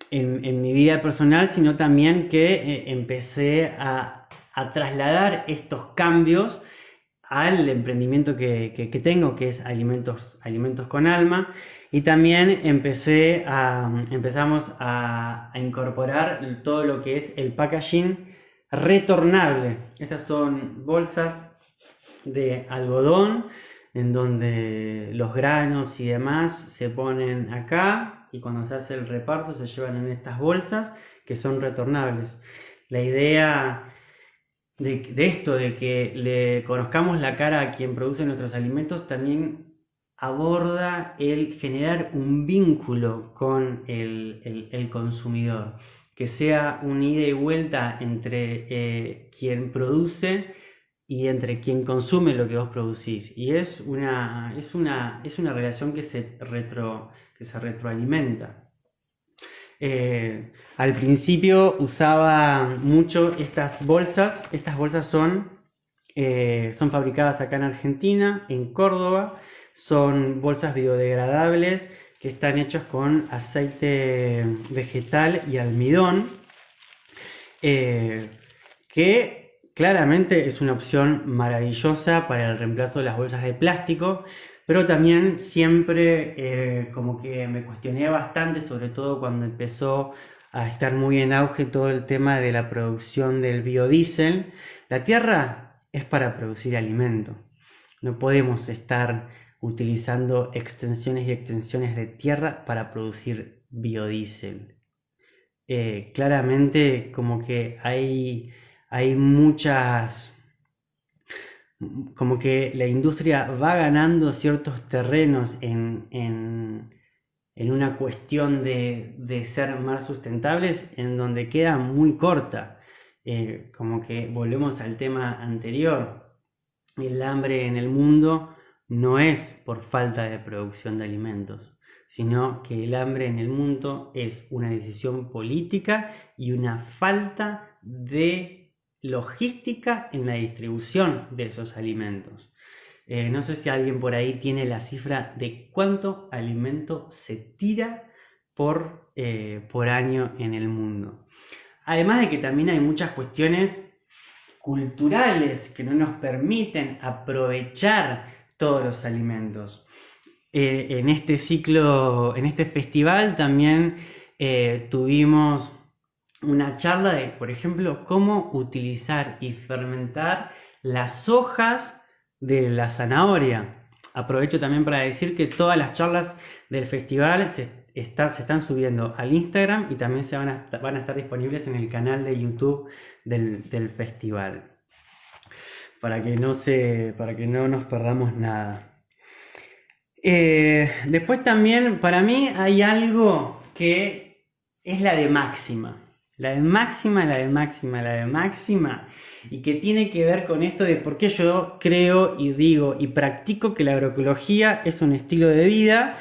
mi vida personal, sino también que empecé a trasladar estos cambios al emprendimiento que tengo, que es Alimentos con Alma, y también empezamos a incorporar todo lo que es el packaging retornable. Estas son bolsas de algodón en donde los granos y demás se ponen acá, y cuando se hace el reparto se llevan en estas bolsas que son retornables. La idea de esto, de que le conozcamos la cara a quien produce nuestros alimentos, también aborda el generar un vínculo con el consumidor, que sea un ida y vuelta entre quien produce y entre quien consume lo que vos producís. Y es una relación que se retroalimenta. Al principio usaba mucho estas bolsas. Estas bolsas son fabricadas acá en Argentina, en Córdoba. Son bolsas biodegradables que están hechas con aceite vegetal y almidón, que claramente es una opción maravillosa para el reemplazo de las bolsas de plástico. Pero también siempre como que me cuestioné bastante, sobre todo cuando empezó a estar muy en auge todo el tema de la producción del biodiesel. La tierra es para producir alimento. No podemos estar utilizando extensiones y extensiones de tierra para producir biodiesel. Claramente como que hay muchas... como que la industria va ganando ciertos terrenos en una cuestión de ser más sustentables, en donde queda muy corta. Como que volvemos al tema anterior. El hambre en el mundo no es por falta de producción de alimentos, sino que el hambre en el mundo es una decisión política y una falta de logística en la distribución de esos alimentos. No sé si alguien por ahí tiene la cifra de cuánto alimento se tira por año en el mundo. Además de que también hay muchas cuestiones culturales que no nos permiten aprovechar todos los alimentos. En este ciclo, en este festival también tuvimos una charla de, por ejemplo, cómo utilizar y fermentar las hojas de la zanahoria. Aprovecho también para decir que todas las charlas del festival se están subiendo al Instagram y también van a estar disponibles en el canal de YouTube del festival, para que no nos perdamos nada. Después también para mí hay algo que es la de máxima, y que tiene que ver con esto de por qué yo creo y digo y practico que la agroecología es un estilo de vida.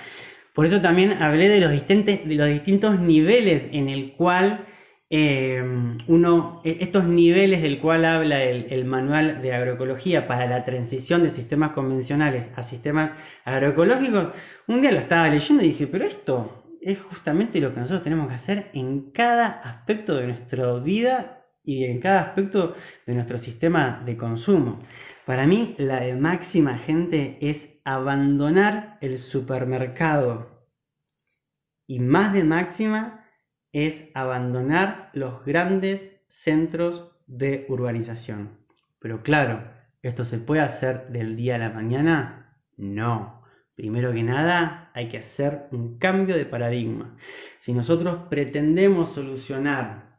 Por eso también hablé de los distintos niveles en el cual estos niveles del cual habla el manual de agroecología para la transición de sistemas convencionales a sistemas agroecológicos. Un día lo estaba leyendo y dije, pero esto es justamente lo que nosotros tenemos que hacer en cada aspecto de nuestra vida y en cada aspecto de nuestro sistema de consumo. Para mí, la de máxima, gente, es abandonar el supermercado. Y más de máxima es abandonar los grandes centros de urbanización. Pero claro, ¿esto se puede hacer del día a la mañana? No. Primero que nada, hay que hacer un cambio de paradigma. Si nosotros pretendemos solucionar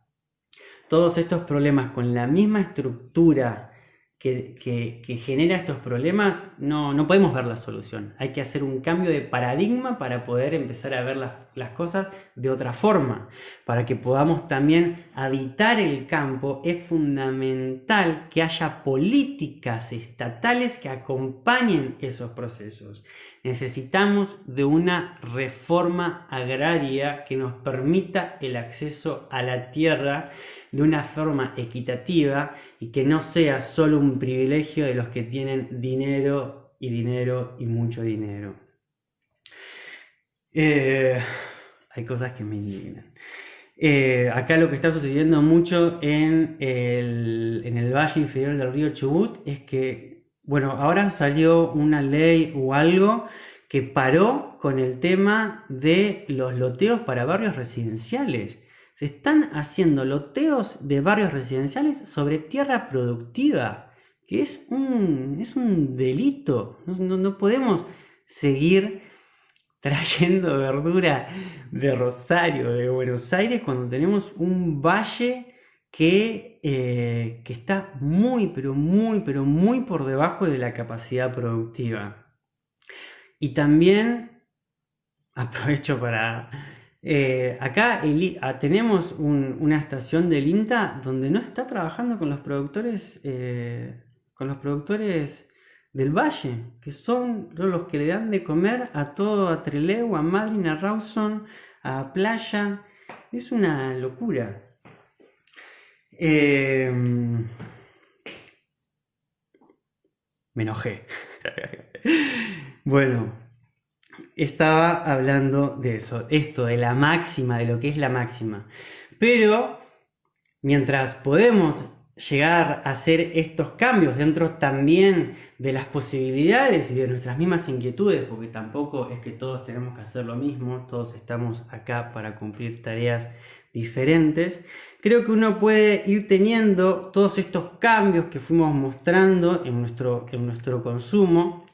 todos estos problemas con la misma estructura que genera estos problemas, no podemos ver la solución. Hay que hacer un cambio de paradigma para poder empezar a ver las cosas de otra forma. Para que podamos también habitar el campo, es fundamental que haya políticas estatales que acompañen esos procesos. Necesitamos de una reforma agraria que nos permita el acceso a la tierra de una forma equitativa y que no sea solo un privilegio de los que tienen dinero y mucho dinero. Hay cosas que me indignan. Acá lo que está sucediendo mucho en el valle inferior del río Chubut es que, bueno, ahora salió una ley o algo que paró con el tema de los loteos para barrios residenciales. Se están haciendo loteos de barrios residenciales sobre tierra productiva, que es un delito. No podemos seguir trayendo verdura de Rosario, de Buenos Aires, cuando tenemos un valle que está muy por debajo de la capacidad productiva. Y también aprovecho para... acá tenemos una estación del INTA donde no está trabajando con los productores del valle, que son los que le dan de comer a todo, a Trelew, a Madryn, a Rawson, a Playa. Es una locura. Me enojé. Bueno, estaba hablando de eso, esto de la máxima, de lo que es la máxima. Pero mientras podemos llegar a hacer estos cambios dentro también de las posibilidades y de nuestras mismas inquietudes, porque tampoco es que todos tenemos que hacer lo mismo, todos estamos acá para cumplir tareas diferentes, creo que uno puede ir teniendo todos estos cambios que fuimos mostrando en nuestro consumo,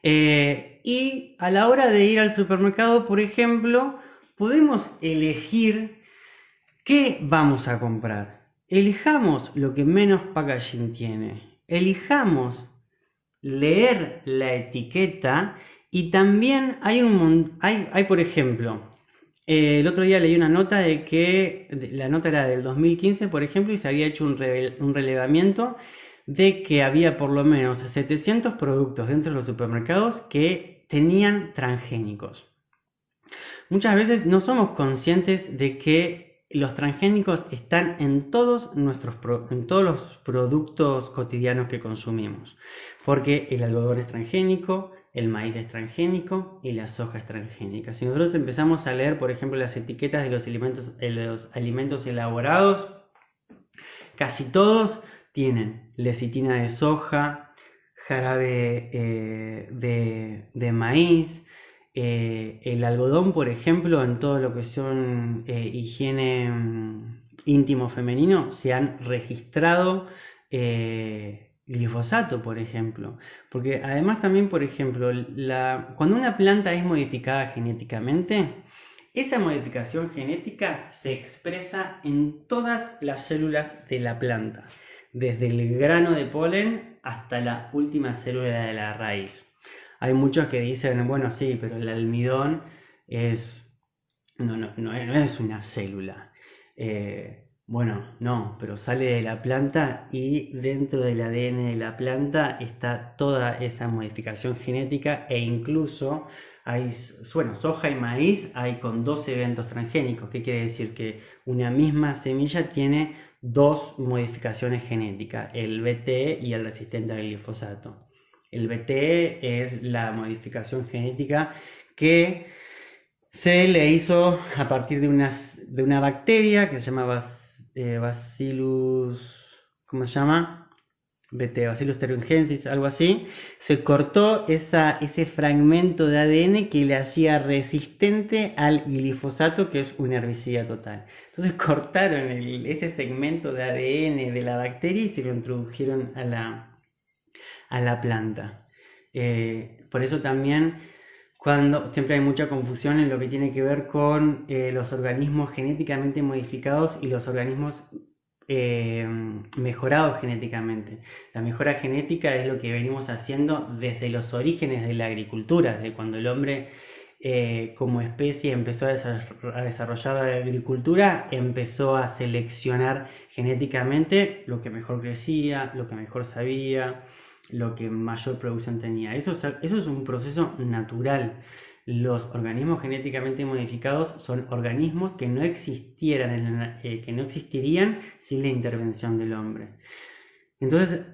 y a la hora de ir al supermercado, por ejemplo, podemos elegir qué vamos a comprar. Elijamos lo que menos packaging tiene. Elijamos leer la etiqueta y también hay por ejemplo, el otro día leí una nota de que la nota era del 2015, por ejemplo, y se había hecho un relevamiento de que había por lo menos 700 productos dentro de los supermercados que tenían transgénicos. Muchas veces no somos conscientes de que los transgénicos están en todos los productos cotidianos que consumimos, porque el algodón es transgénico, el maíz es transgénico y la soja es transgénica. Si nosotros empezamos a leer, por ejemplo, las etiquetas de los alimentos elaborados, casi todos tienen lecitina de soja, jarabe de maíz, el algodón, por ejemplo, en todo lo que son higiene íntimo femenino, se han registrado glifosato, por ejemplo. Porque además también, por ejemplo, cuando una planta es modificada genéticamente, esa modificación genética se expresa en todas las células de la planta, desde el grano de polen hasta la última célula de la raíz. Hay muchos que dicen, bueno, sí, pero el almidón no es una célula. Bueno, no, pero sale de la planta y dentro del ADN de la planta está toda esa modificación genética e incluso hay, bueno, soja y maíz hay con 2 eventos transgénicos. ¿Qué quiere decir? Que una misma semilla tiene 2 modificaciones genéticas, el BT y el resistente al glifosato. El BT es la modificación genética que se le hizo a partir de una bacteria que se llama Bacillus, ¿cómo se llama? BT, Bacillus thuringiensis, algo así. Se cortó ese fragmento de ADN que le hacía resistente al glifosato, que es un herbicida total. Entonces cortaron ese segmento de ADN de la bacteria y se lo introdujeron a la planta. Por eso también siempre hay mucha confusión en lo que tiene que ver con los organismos genéticamente modificados y los organismos mejorados genéticamente. La mejora genética es lo que venimos haciendo desde los orígenes de la agricultura, desde cuando el hombre como especie empezó a desarrollar la agricultura, empezó a seleccionar genéticamente lo que mejor crecía, lo que mejor sabía, lo que mayor producción tenía. Eso es un proceso natural. Los organismos genéticamente modificados son organismos que no existirían sin la intervención del hombre. Entonces,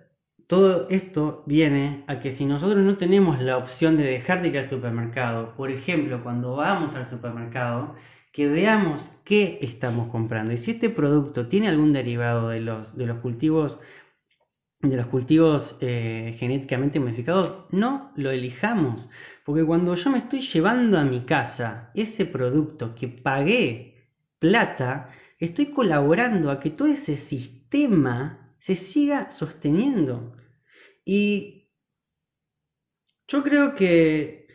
todo esto viene a que si nosotros no tenemos la opción de dejar de ir al supermercado, por ejemplo, cuando vamos al supermercado, que veamos qué estamos comprando y si este producto tiene algún derivado de los cultivos genéticamente modificados, no lo elijamos. Porque cuando yo me estoy llevando a mi casa ese producto que pagué plata, estoy colaborando a que todo ese sistema se siga sosteniendo. Y yo creo que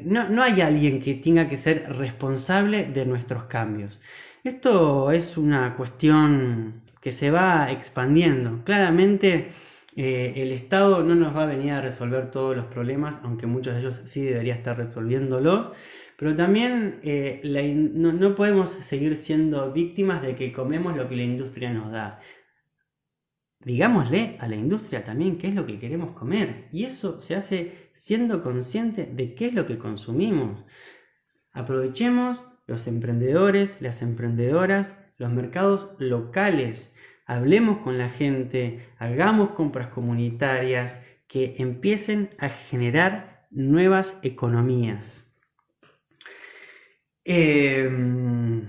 no hay alguien que tenga que ser responsable de nuestros cambios. Esto es una cuestión que se va expandiendo. Claramente el Estado no nos va a venir a resolver todos los problemas, aunque muchos de ellos sí debería estar resolviéndolos, pero también no podemos seguir siendo víctimas de que comemos lo que la industria nos da. Digámosle a la industria también qué es lo que queremos comer, y eso se hace siendo consciente de qué es lo que consumimos. Aprovechemos los emprendedores, las emprendedoras, los mercados locales. Hablemos con la gente, hagamos compras comunitarias que empiecen a generar nuevas economías. ¿Qué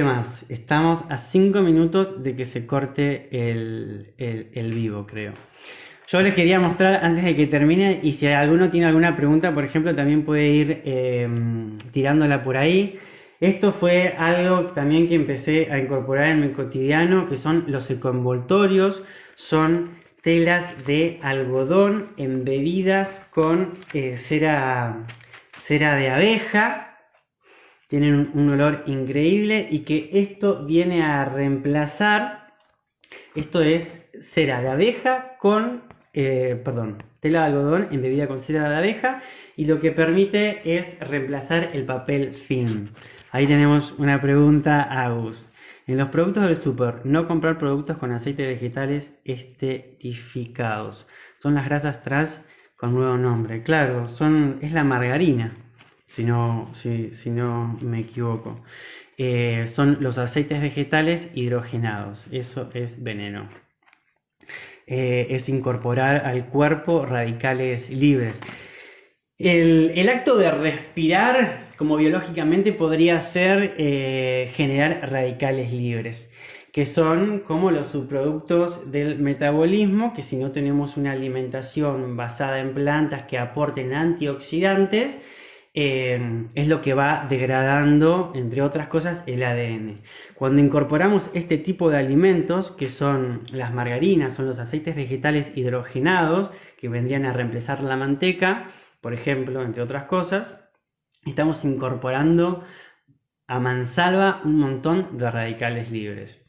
más? Estamos a 5 minutos de que se corte el vivo, creo. Yo les quería mostrar antes de que termine, y si alguno tiene alguna pregunta, por ejemplo, también puede ir tirándola por ahí. Esto fue algo también que empecé a incorporar en mi cotidiano, que son los ecoenvoltorios. Son telas de algodón embebidas con cera de abeja. Tienen un olor increíble y que esto viene a reemplazar. Esto es cera de abeja con... tela de algodón embebida con cera de abeja, y lo que permite es reemplazar el papel film. Ahí tenemos una pregunta, Agus. En los productos del súper, no comprar productos con aceites vegetales esterificados. Son las grasas trans con nuevo nombre. Claro, es la margarina, si no me equivoco. Son los aceites vegetales hidrogenados. Eso es veneno. Es incorporar al cuerpo radicales libres. El acto de respirar, como biológicamente, podría ser generar radicales libres, que son como los subproductos del metabolismo, que si no tenemos una alimentación basada en plantas que aporten antioxidantes, es lo que va degradando, entre otras cosas, el ADN. Cuando incorporamos este tipo de alimentos, que son las margarinas, son los aceites vegetales hidrogenados, que vendrían a reemplazar la manteca, por ejemplo, entre otras cosas, estamos incorporando a mansalva un montón de radicales libres.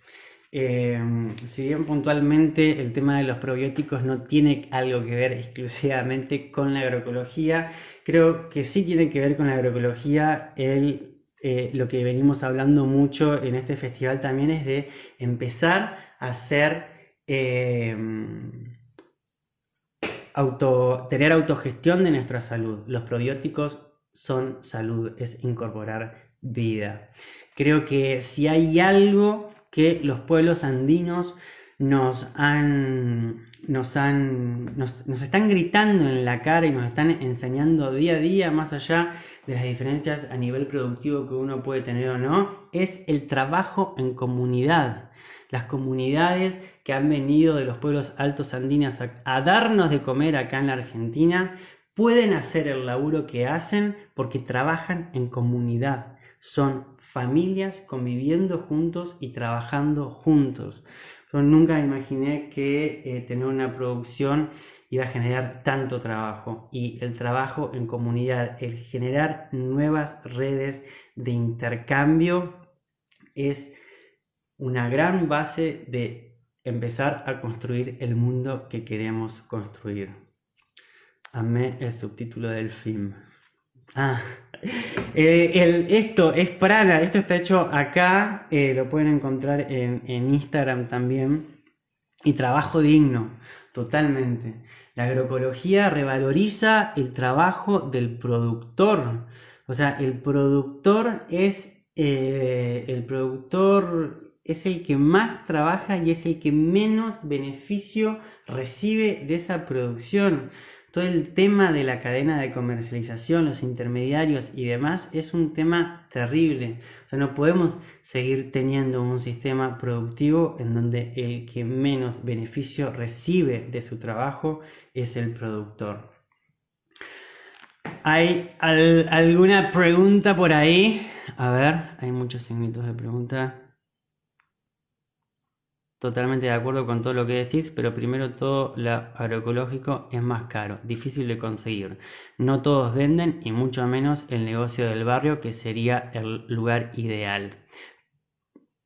Si bien puntualmente el tema de los probióticos no tiene algo que ver exclusivamente con la agroecología, creo que sí tiene que ver con la agroecología lo que venimos hablando mucho en este festival también es de empezar a hacer tener autogestión de nuestra salud. Los probióticos son salud, es incorporar vida. Creo que si hay algo que los pueblos andinos nos están gritando en la cara y nos están enseñando día a día, más allá de las diferencias a nivel productivo que uno puede tener o no, es el trabajo en comunidad. Las comunidades que han venido de los pueblos altos andinos a darnos de comer acá en la Argentina pueden hacer el laburo que hacen porque trabajan en comunidad. Son familias conviviendo juntos y trabajando juntos. Yo nunca imaginé que tener una producción iba a generar tanto trabajo, y el trabajo en comunidad, el generar nuevas redes de intercambio es una gran base de empezar a construir el mundo que queremos construir. Amé el subtítulo del film. Esto es prana, esto está hecho acá, lo pueden encontrar en Instagram también. Y trabajo digno, totalmente. La agroecología revaloriza el trabajo del productor. O sea, el productor es el que más trabaja y es el que menos beneficio recibe de esa producción. Todo el tema de la cadena de comercialización, los intermediarios y demás es un tema terrible. O sea, no podemos seguir teniendo un sistema productivo en donde el que menos beneficio recibe de su trabajo es el productor. ¿Hay alguna pregunta por ahí? A ver, hay muchos signitos de pregunta. Totalmente de acuerdo con todo lo que decís, pero primero todo, lo agroecológico es más caro, difícil de conseguir. No todos venden y mucho menos el negocio del barrio, que sería el lugar ideal.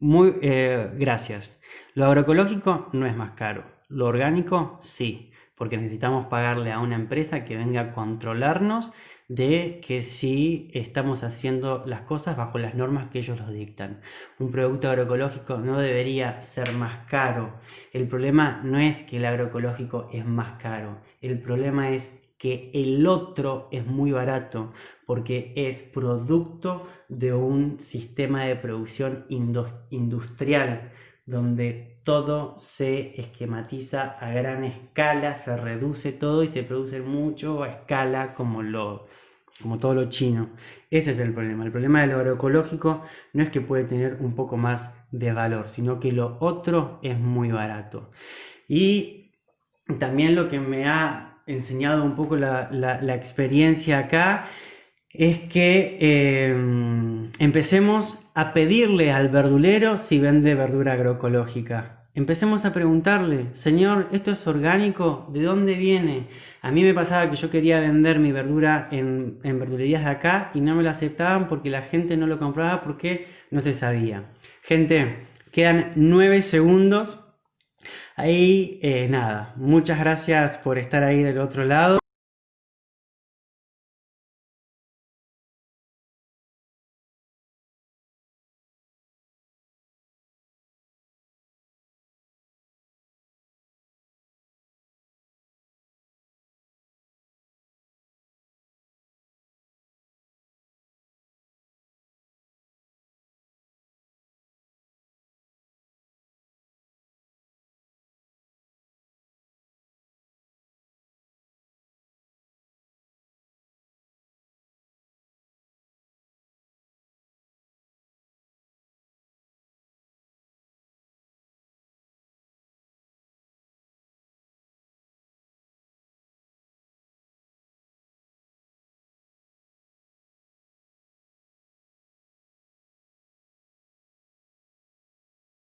Gracias. Lo agroecológico no es más caro, lo orgánico sí, porque necesitamos pagarle a una empresa que venga a controlarnos de que si estamos haciendo las cosas bajo las normas que ellos nos dictan. Un producto agroecológico no debería ser más caro. El problema no es que el agroecológico es más caro, el problema es que el otro es muy barato porque es producto de un sistema de producción industrial donde todo se esquematiza a gran escala, se reduce todo y se produce mucho a escala como todo lo chino. Ese es el problema. El problema de lo agroecológico no es que puede tener un poco más de valor, sino que lo otro es muy barato. Y también lo que me ha enseñado un poco la experiencia acá es que empecemos a pedirle al verdulero si vende verdura agroecológica. Empecemos a preguntarle: señor, ¿esto es orgánico? ¿De dónde viene? A mí me pasaba que yo quería vender mi verdura en verdulerías de acá y no me lo aceptaban porque la gente no lo compraba porque no se sabía. Gente, quedan 9 segundos. Ahí, nada, muchas gracias por estar ahí del otro lado.